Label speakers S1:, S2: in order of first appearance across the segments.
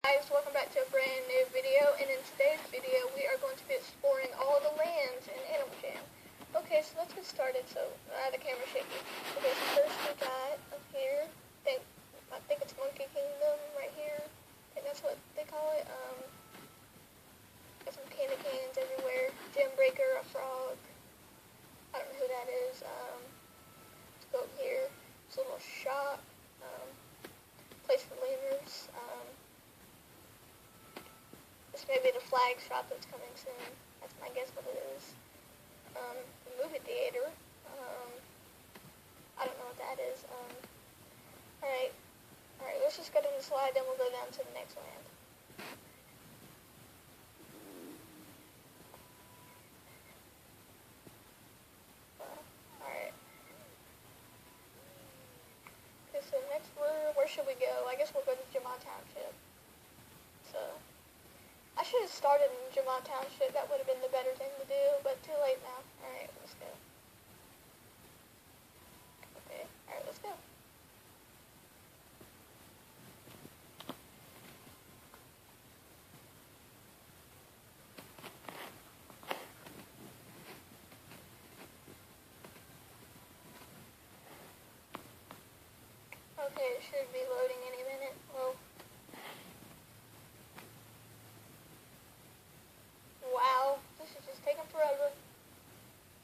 S1: Guys, welcome back to a brand new video, and in today's video we are going to be exploring all the lands in Animal Jam. Okay, so let's get started. So, the camera's shaky. Okay, so first we got up here, I think it's Monkey Kingdom right here. I think that's what they call it. Got some candy cans everywhere. Gem Breaker, a frog. I don't know who that is. Let's go up here. It's a little shop. Place for lemurs. This may be the flag shop that's coming soon. That's my guess what it is. The movie theater. I don't know what that is. Alright, let's just go down the slide, then we'll go down to the next land. Alright. Okay, so next, where should we go? I guess we'll go to Jamont Township. So, I should have started in Jamont Township. That would have been the better thing to do, but too late now. Alright, let's go. Okay, alright, let's go. Okay, it should be loading any minute. Well, wow, this is just taking forever.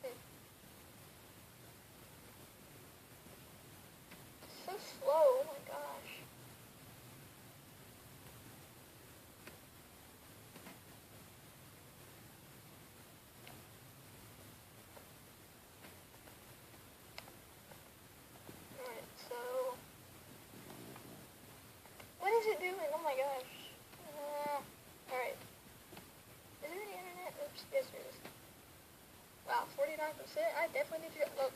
S1: It's so slow, oh my gosh. Alright, so what is it doing? Oh my gosh. Alright. Is there any internet? Oops, yes there is. Wow, 49%? I definitely need to, look,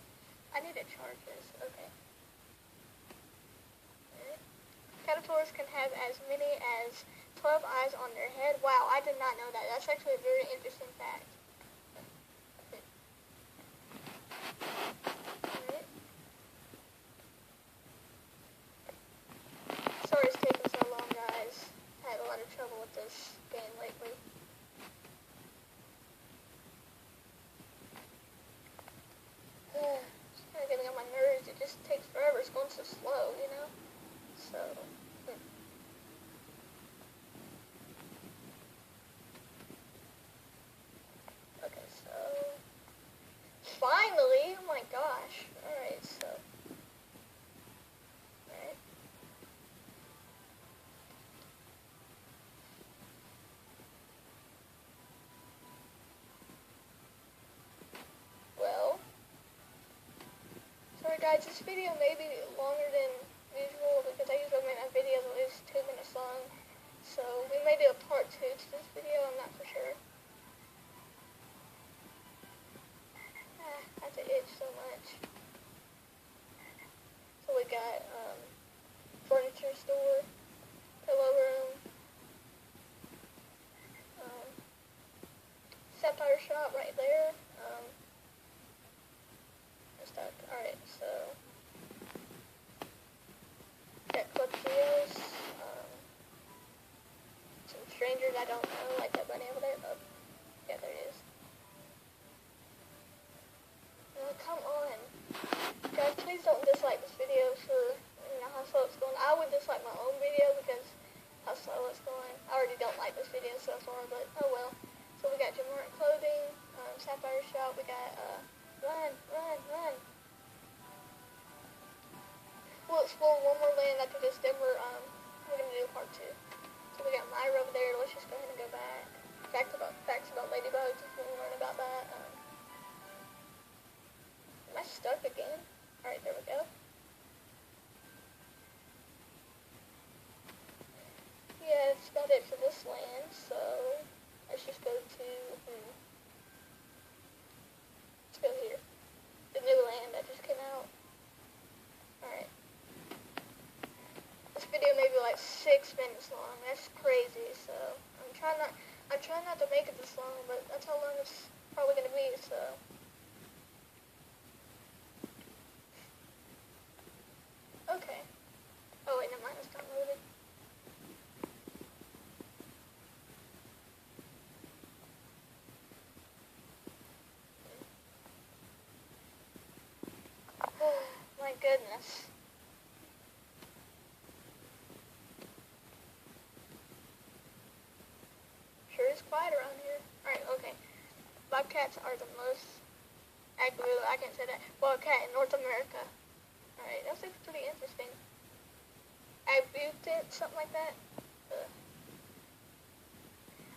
S1: I need to charge this. Okay. Alright. Caterpillars can have as many as 12 eyes on their head. Wow, I did not know that. That's actually a very interesting fact. Alright. Sorry it's taking so long, guys. I had a lot of trouble with this game lately. It's kind of getting on my nerves. It just takes forever. It's going so slow, you know? So, okay, so, finally! Oh my gosh. Alright, so, alright. Well, sorry guys, this video may be longer than usual because I usually make my videos at least 2 minutes long. So we may do a part 2 to this video, I'm not for sure. I have to itch so much. So we got furniture store, pillow room, sapphire shop right there. Alright, so got Club Kios, some strangers I don't know, like that bunny over there. Oh, yeah, there it is. Oh, come on. Guys, please don't dislike this video for, you know, how slow it's going. I would dislike my own video because how slow it's going. I already don't like this video so far, but oh well. So we got Jamont Clothing, Sapphire Shop, we got, run. We'll explore one more land after this, then we're going to do part 2. So we got Myra over there, let's just go ahead and go back. Facts about ladybugs, if you want to learn about that. Am I stuck again? Alright, there we go. Yeah, that's about it for this land, so let's just go to, let's go here. The new land that just came out. Alright. This video may be like 6 minutes long. That's crazy, so I'm trying not to make it this long, but that's how long it's probably gonna be, so. Okay. Oh wait, never mind, it's not loaded. goodness. Sure is quiet around here. Alright, okay. Bobcats are the most, actually, I can't say that, bobcat in North America. Alright, that's like pretty interesting. Abutant, something like that.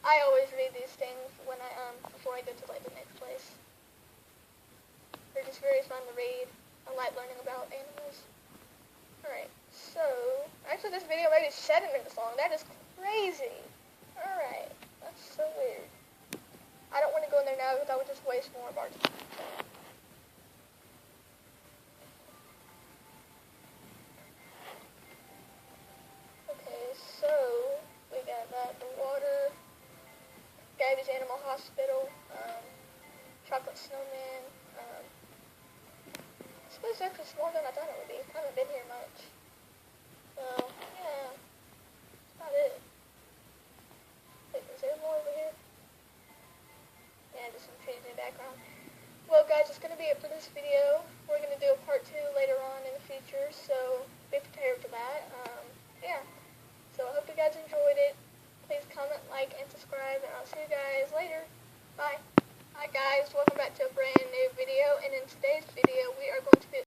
S1: I always read these things when before I go to like the next place. They're just very fun to read. I like learning about animals. Alright, so, actually this video maybe is 7 minutes long. That is crazy. Alright, that's so weird. I don't want to go in there now because I would just waste more of our time. Okay, so, we got that, the water, Gabby's Animal Hospital, Chocolate Snowman, I suppose it's actually smaller than I thought it would be. I haven't been here much. So, yeah, that's about it. Wait, is there more over here? Yeah, just some trees in the background. Well, guys, that's going to be it for this video. We're going to do a part 2 later on in the future, so be prepared for that. Yeah, so I hope you guys enjoyed it. Please comment, like, and subscribe, and I'll see you guys later.